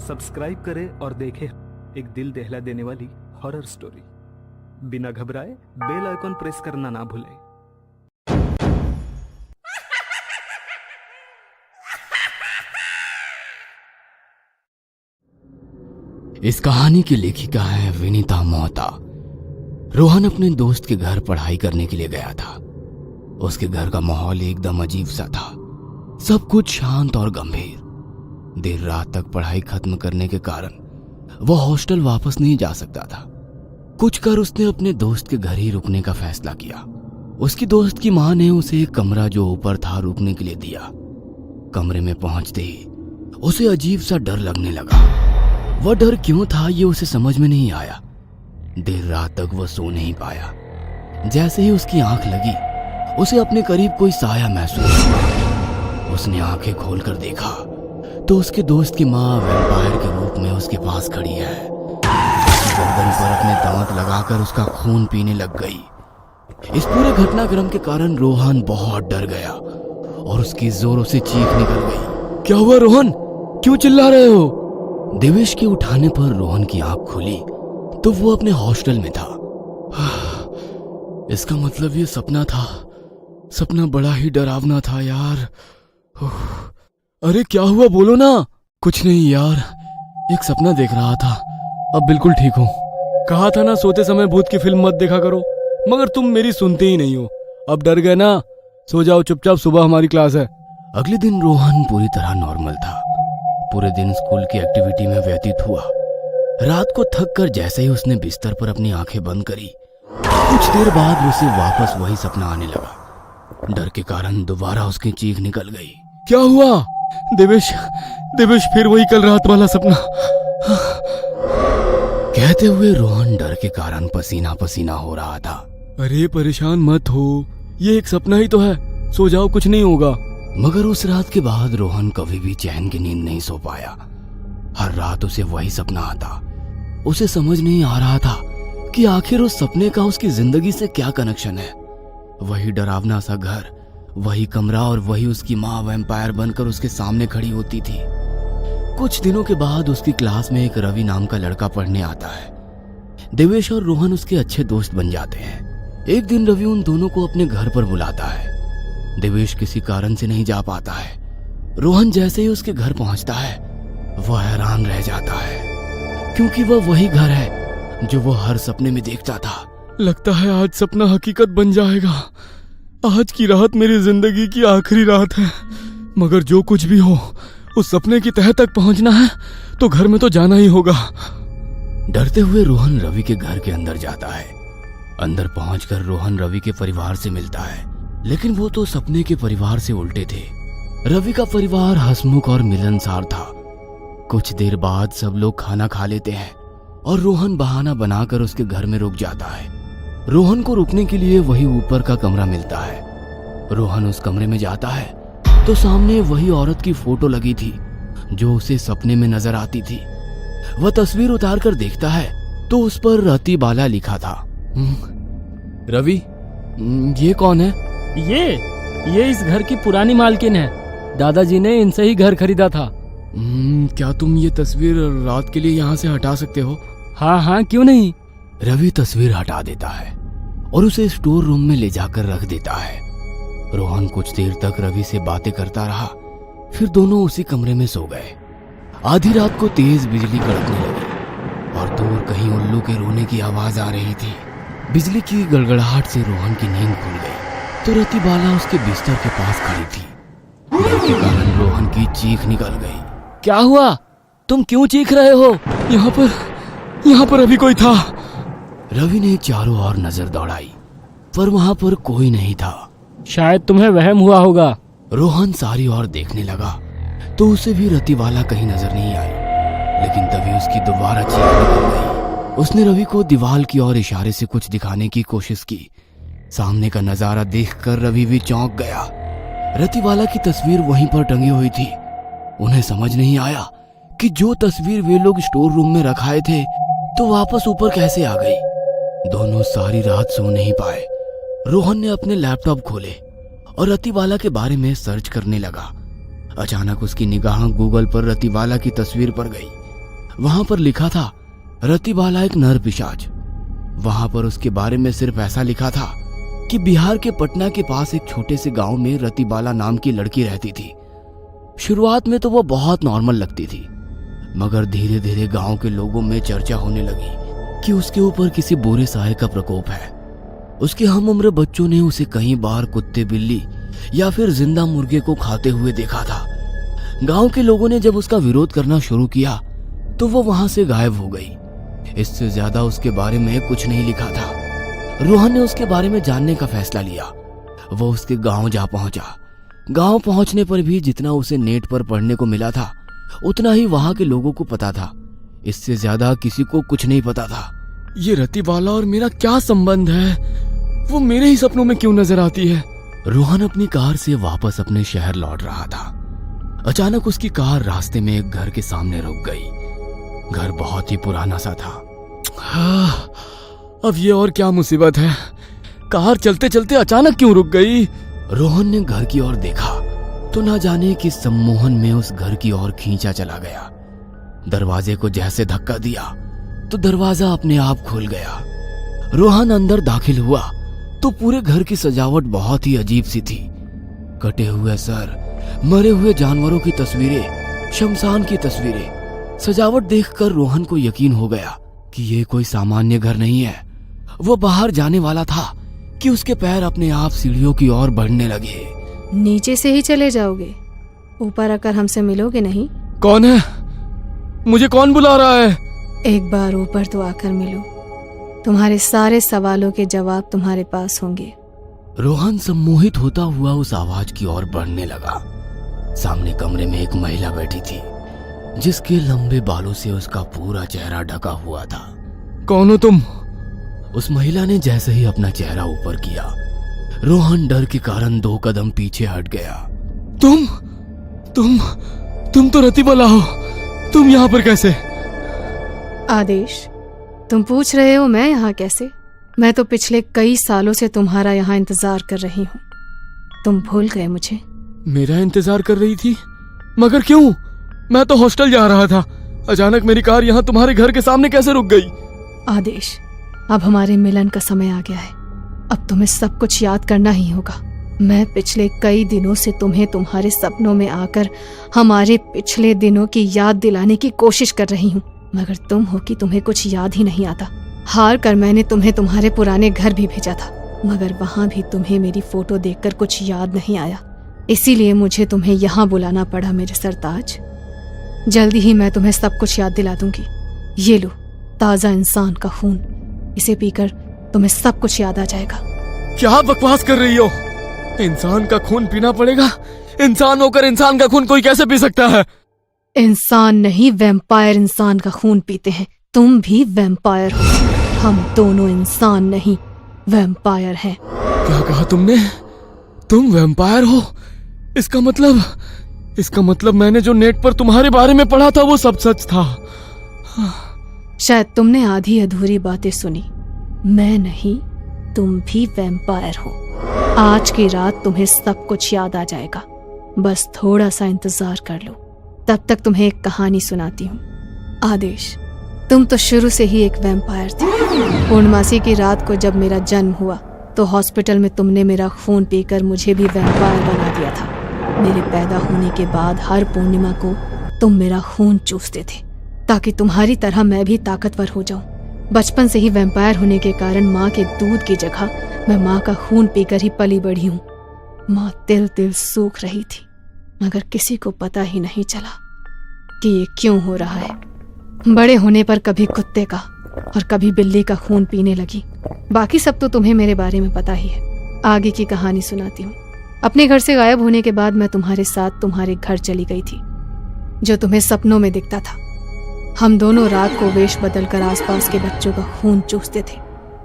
Subscribe करें और देखें एक दिल दहला देने वाली हॉरर स्टोरी। बिना घबराए बेल आइकॉन प्रेस करना ना भूलें। इस कहानी की लेखिका है विनीता मोहता। रोहन अपने दोस्त के घर पढ़ाई करने के लिए गया था। उसके घर का माहौल एकदम अजीब सा था, सब कुछ शांत और गंभीर। देर रात तक पढ़ाई खत्म करने के कारण वह हॉस्टल वापस नहीं जा सकता था। कुछ कर उसने अपने दोस्त के घर ही रुकने का फैसला किया। उसकी दोस्त की मां ने उसे एक कमरा जो ऊपर था रुकने के लिए दिया। कमरे में पहुंचते ही उसे अजीब सा डर लगने लगा। वह डर क्यों था ये उसे समझ में नहीं आया। देर रात तक वह सो नहीं पाया। जैसे ही उसकी आंख लगी उसे अपने करीब कोई साया महसूस हुआ। उसने आंखें खोलकर देखा तो उसके दोस्त की मां वैम्पायर के रूप में उसके पास खड़ी है। उसकी गर्दन पर अपने दांत लगाकर उसका खून पीने लग गई। इस पूरे घटनाक्रम के कारण रोहन बहुत डर गया और उसकी जोरों से चीख निकल गई। क्या हुआ रोहन, क्यों चिल्ला रहे हो? देवेश के उठाने पर रोहन की आंख खुली तो वो अपने हॉस्टल में था। इसका मतलब ये सपना था। सपना बड़ा ही डरावना था यार। अरे क्या हुआ बोलो ना। कुछ नहीं यार, एक सपना देख रहा था, अब बिल्कुल ठीक हूँ। कहा था ना सोते समय भूत की फिल्म मत देखा करो, मगर तुम मेरी सुनते ही नहीं हो। अब डर गए ना, सो जाओ चुपचाप, सुबह हमारी क्लास है। अगले दिन रोहन पूरी तरह नॉर्मल था। पूरे दिन स्कूल की एक्टिविटी में व्यतीत हुआ। रात को थक कर जैसे ही उसने बिस्तर पर अपनी आंखें बंद करी, कुछ देर बाद उसे वापस वही सपना आने लगा। डर के कारण दोबारा उसकी चीख निकल गई। क्या हुआ? देवेश फिर वही कल रात वाला सपना। कहते हुए रोहन डर के कारण पसीना पसीना हो रहा था। अरे परेशान मत हो, ये एक सपना ही तो है, सो जाओ, कुछ नहीं होगा। मगर उस रात के बाद रोहन कभी भी चैन की नींद नहीं सो पाया। हर रात उसे वही सपना आता। उसे समझ नहीं आ रहा था कि आखिर उस सपने का उसकी जिंदगी से क्या कनेक्शन है। वही डरावना सा घर, वही कमरा और वही उसकी माँ वैम्पायर बनकर उसके सामने खड़ी होती थी। कुछ दिनों के बाद उसकी क्लास में एक रवि नाम का लड़का पढ़ने आता है। देवेश और रोहन उसके अच्छे दोस्त बन जाते हैं। एक दिन रवि उन दोनों को अपने घर पर बुलाता है। देवेश किसी कारण से नहीं जा पाता है। रोहन जैसे ही उसके घर पहुंचता है वह हैरान रह जाता है, क्योंकि वह वही घर है जो वह हर सपने में देखता था। लगता है आज सपना हकीकत बन जाएगा। आज की रात मेरी जिंदगी की आखिरी रात है, मगर जो कुछ भी हो उस सपने की तह तक पहुंचना है तो घर में तो जाना ही होगा। डरते हुए रोहन रवि के घर के अंदर जाता है। अंदर पहुंचकर रोहन रवि के परिवार से मिलता है, लेकिन वो तो सपने के परिवार से उल्टे थे। रवि का परिवार हंसमुख और मिलनसार था। कुछ देर बाद सब लोग खाना खा लेते हैं और रोहन बहाना बनाकर उसके घर में रुक जाता है। रोहन को रुकने के लिए वही ऊपर का कमरा मिलता है। रोहन उस कमरे में जाता है तो सामने वही औरत की फोटो लगी थी जो उसे सपने में नजर आती थी। वह तस्वीर उतार कर देखता है तो उस पर रति बाला लिखा था। रवि, ये कौन है? ये इस घर की पुरानी मालकिन है। दादाजी ने इनसे ही घर खरीदा था। क्या तुम ये तस्वीर रात के लिए यहाँ से हटा सकते हो? हाँ, क्यों नहीं। रवि तस्वीर हटा देता है और उसे स्टोर रूम में ले जाकर रख देता है। रोहन कुछ देर तक रवि से बातें करता रहा, फिर दोनों उसी कमरे में सो गए। आधी रात को तेज बिजली कड़कने लगी और दूर कहीं उल्लू के रोने की आवाज आ रही थी। बिजली की गड़गड़ाहट से रोहन की नींद खुल गई तो रति बाला उसके बिस्तर के पास खड़ी थी। डर के कारण रोहन की चीख निकल गई। क्या हुआ? तुम क्यों चीख रहे हो? यहाँ पर अभी कोई था। रवि ने चारों ओर नजर दौड़ाई पर वहां पर कोई नहीं था। शायद तुम्हें वहम हुआ होगा। रोहन सारी ओर देखने लगा तो उसे भी रति वाला कहीं नजर नहीं आई, लेकिन तभी उसकी दोबारा चीख निकल गई। उसने रवि को दीवार की ओर इशारे से कुछ दिखाने की कोशिश की। सामने का नजारा देखकर रवि भी चौंक गया। रति वाला की तस्वीर वहीं पर टंगी हुई थी। उन्हें समझ नहीं आया कि जो तस्वीर वे लोग स्टोर रूम में रखाए थे तो वापस ऊपर कैसे आ गई। दोनों सारी रात सो नहीं पाए। रोहन ने अपने लैपटॉप खोले और रतिवाला के बारे में सर्च करने लगा। अचानक उसकी निगाह गूगल पर रतिवाला की तस्वीर पर गई। वहां पर लिखा था रतिबाला एक नर पिशाच। वहां पर उसके बारे में सिर्फ ऐसा लिखा था कि बिहार के पटना के पास एक छोटे से गांव में रतिबाला नाम की लड़की रहती थी। शुरुआत में तो वो बहुत नॉर्मल लगती थी, मगर धीरे धीरे गांव के लोगों में चर्चा होने लगी कि उसके ऊपर किसी बुरे साये का प्रकोप है। उसके हम उम्र बच्चों ने उसे कई बार कुत्ते बिल्ली या फिर जिंदा मुर्गे को खाते हुए देखा था। गांव के लोगों ने जब उसका विरोध करना शुरू किया तो वो वहां से गायब हो गई। इससे ज्यादा उसके बारे में कुछ नहीं लिखा था। रोहन ने उसके बारे में जानने का फैसला लिया। वो उसके गांव जा पहुंचा। गांव पहुंचने पर भी जितना उसे नेट पर पढ़ने को मिला था उतना ही वहां के लोगों को पता था। इससे ज्यादा किसी को कुछ नहीं पता था। ये रतिबाला और मेरा क्या संबंध है? वो मेरे ही सपनों में क्यों नजर आती है? रोहन अपनी कार से वापस अपने शहर लौट रहा था। अचानक उसकी कार रास्ते में एक घर के सामने रुक गई। घर बहुत ही पुराना सा था। अब ये और क्या मुसीबत है? कार चलते चलते अचानक क्यों रुक गई? रोहन ने घर की ओर देखा तो ना जाने कि सम्मोहन में उस घर की ओर खींचा चला गया। दरवाजे को जैसे धक्का दिया तो दरवाजा अपने आप खुल गया। रोहन अंदर दाखिल हुआ तो पूरे घर की सजावट बहुत ही अजीब सी थी। कटे हुए सर, मरे हुए जानवरों की तस्वीरें, शमशान की तस्वीरें। सजावट देखकर रोहन को यकीन हो गया कि ये कोई सामान्य घर नहीं है। वो बाहर जाने वाला था कि उसके पैर अपने आप सीढ़ियों की ओर बढ़ने लगे। नीचे से ही चले जाओगे? ऊपर आकर हमसे मिलोगे नहीं? कौन है? मुझे कौन बुला रहा है? एक बार ऊपर तो आकर मिलो। तुम्हारे सारे सवालों के जवाब तुम्हारे पास होंगे। रोहन सम्मोहित होता हुआ उस आवाज की ओर बढ़ने लगा। सामने कमरे में एक महिला बैठी थी जिसके लंबे बालों से उसका पूरा चेहरा ढका हुआ था। कौन हो तुम? उस महिला ने जैसे ही अपना चेहरा ऊपर किया, रोहन डर के कारण 2 कदम पीछे हट गया। तुम तो रतिबाला हो। तुम यहाँ पर कैसे? आदेश, तुम पूछ रहे हो मैं यहाँ कैसे? मैं तो पिछले कई सालों से तुम्हारा यहाँ इंतजार कर रही हूँ। तुम भूल गए मुझे? मेरा इंतजार कर रही थी? मगर क्यों? मैं तो हॉस्टल जा रहा था। अचानक मेरी कार यहाँ तुम्हारे घर के सामने कैसे रुक गई? आदेश, अब हमारे मिलन का समय आ गया है। अब तुम्हें सब कुछ याद करना ही होगा। मैं पिछले कई दिनों से तुम्हें तुम्हारे सपनों में आकर हमारे पिछले दिनों की याद दिलाने की कोशिश कर रही हूँ, मगर तुम हो कि तुम्हें कुछ याद ही नहीं आता। हार कर मैंने तुम्हें तुम्हारे पुराने घर भी भेजा था, मगर वहां भी तुम्हें मेरी फोटो देखकर कुछ याद नहीं आया। इसीलिए मुझे तुम्हें यहाँ बुलाना पड़ा मेरे सरताज। जल्दी ही मैं तुम्हें सब कुछ याद दिला दूंगी। ये लो ताजा इंसान का खून, इसे पीकर तुम्हें सब कुछ याद आ जाएगा। क्या बकवास कर रही हो? इंसान का खून पीना पड़ेगा? इंसान होकर इंसान का खून कोई कैसे पी सकता है? इंसान नहीं, वैम्पायर इंसान का खून पीते हैं। तुम भी वैम्पायर हो। हम दोनों इंसान नहीं, वैम्पायर हैं। क्या कहा तुमने? तुम वैम्पायर हो? इसका मतलब मैंने जो नेट पर तुम्हारे बारे में पढ़ा था वो सब सच था। शायद तुमने आधी अधूरी बातें सुनी। मैं नहीं, तुम भी वैम्पायर हो। आज की रात तुम्हें सब कुछ याद आ जाएगा। बस थोड़ा सा इंतजार कर लो। तब तक तुम्हें एक कहानी सुनाती हूँ। आदेश, तुम तो शुरू से ही एक वैम्पायर थी। पूर्णमासी की रात को जब मेरा जन्म हुआ तो हॉस्पिटल में तुमने मेरा खून पीकर मुझे भी वैम्पायर बना दिया था। मेरे पैदा होने के बाद हर पूर्णिमा को तुम मेरा खून चूसते थे ताकि तुम्हारी तरह मैं भी ताकतवर हो जाऊं। बचपन से ही वैम्पायर होने के कारण माँ के दूध की जगह मैं माँ का खून पीकर ही पली बढ़ी हूँ। माँ तिल तिल सूख रही थी, मगर किसी को पता ही नहीं चला कि ये क्यों हो रहा है। बड़े होने पर कभी कुत्ते का और कभी बिल्ली का खून पीने लगी। बाकी सब तो तुम्हें मेरे बारे में पता ही है। आगे की कहानी सुनाती हूँ। अपने घर से गायब होने के बाद मैं तुम्हारे साथ तुम्हारे घर चली गई थी, जो तुम्हें सपनों में दिखता था। हम दोनों रात को वेश बदलकर आसपास के बच्चों का खून चूसते थे।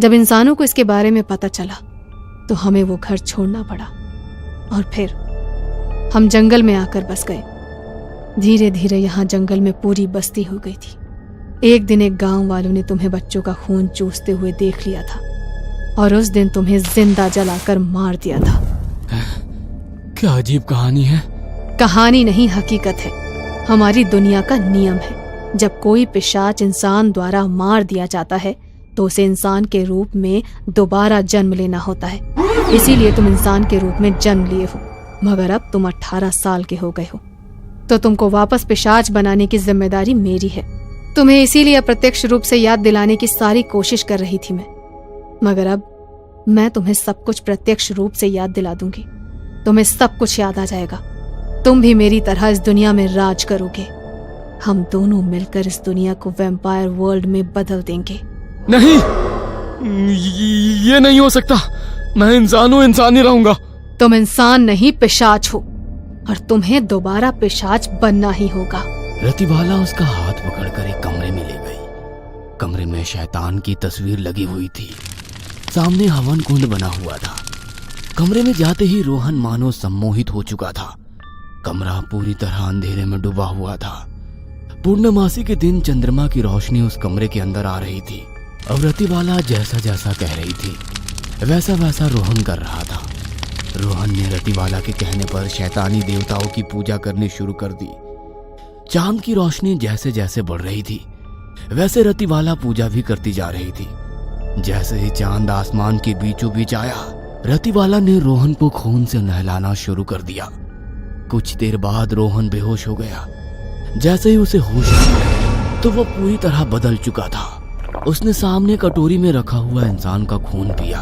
जब इंसानों को इसके बारे में पता चला तो हमें वो घर छोड़ना पड़ा और फिर हम जंगल में आकर बस गए। धीरे धीरे यहाँ जंगल में पूरी बस्ती हो गई थी। एक दिन एक गांव वालों ने तुम्हें बच्चों का खून चूसते हुए देख लिया था और उस दिन तुम्हें जिंदा जलाकर मार दिया था। क्या अजीब कहानी है। कहानी नहीं, हकीकत है। हमारी दुनिया का नियम है। जब कोई पिशाच इंसान द्वारा मार दिया जाता है तो उसे इंसान के रूप में दोबारा जन्म लेना होता है। इसीलिए तुम इंसान के रूप में जन्म लिए हो, मगर अब तुम 18 साल के हो गए हो, तो तुमको वापस पिशाच बनाने की जिम्मेदारी मेरी है। तुम्हें इसीलिए अप्रत्यक्ष रूप से याद दिलाने की सारी कोशिश कर रही थी मैं, मगर अब मैं तुम्हें सब कुछ प्रत्यक्ष रूप से याद दिला दूंगी। तुम्हें सब कुछ याद आ जाएगा। तुम भी मेरी तरह इस दुनिया में राज करोगे। हम दोनों मिलकर इस दुनिया को वैम्पायर वर्ल्ड में बदल देंगे। नहीं, ये नहीं हो सकता। मैं इंसान हूँ, इंसान ही रहूंगा। तुम इंसान नहीं पिशाच हो और तुम्हें दोबारा पिशाच बनना ही होगा। रतिबाला उसका हाथ पकड़कर एक कमरे में ले गई। कमरे में शैतान की तस्वीर लगी हुई थी। सामने हवन कुंड बना हुआ था। कमरे में जाते ही रोहन मानो सम्मोहित हो चुका था। कमरा पूरी तरह अंधेरे में डूबा हुआ था। पूर्णमासी के दिन चंद्रमा की रोशनी उस कमरे के अंदर आ रही थी। अब रतिबाला जैसा जैसा कह रही थी वैसा वैसा रोहन कर रहा था। रोहन ने रतिबाला के कहने पर शैतानी देवताओं की पूजा करनी शुरू कर दी। चांद की रोशनी जैसे जैसे बढ़ रही थी वैसे रतिबाला पूजा भी करती जा रही थी। जैसे ही चांद आसमान के बीचों बीच आया, रतिबाला ने रोहन को खून से नहलाना शुरू कर दिया। कुछ देर बाद रोहन बेहोश हो गया। जैसे ही उसे होश आया तो वो पूरी तरह बदल चुका था। उसने सामने कटोरी में रखा हुआ इंसान का खून पिया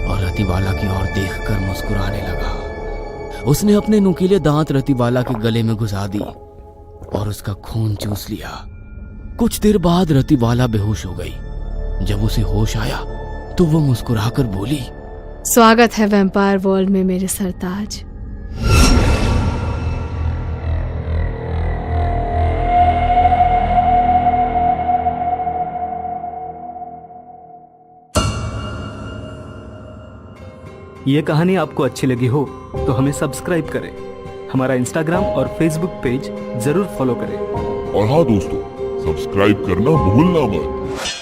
और रतिबाला की ओर देखकर मुस्कुराने लगा। उसने अपने नुकीले दांत रतिबाला के गले में घुसा दी और उसका खून चूस लिया। कुछ देर बाद रतिबाला बेहोश हो गई। जब उसे होश आया तो वो मुस्कुराकर बोली, स्वागत है वैम्पायर वर्ल्ड में मेरे सरताज। ये कहानी आपको अच्छी लगी हो तो हमें सब्सक्राइब करें। हमारा इंस्टाग्राम और फेसबुक पेज जरूर फॉलो करें। और हाँ दोस्तों, सब्सक्राइब करना भूलना मत।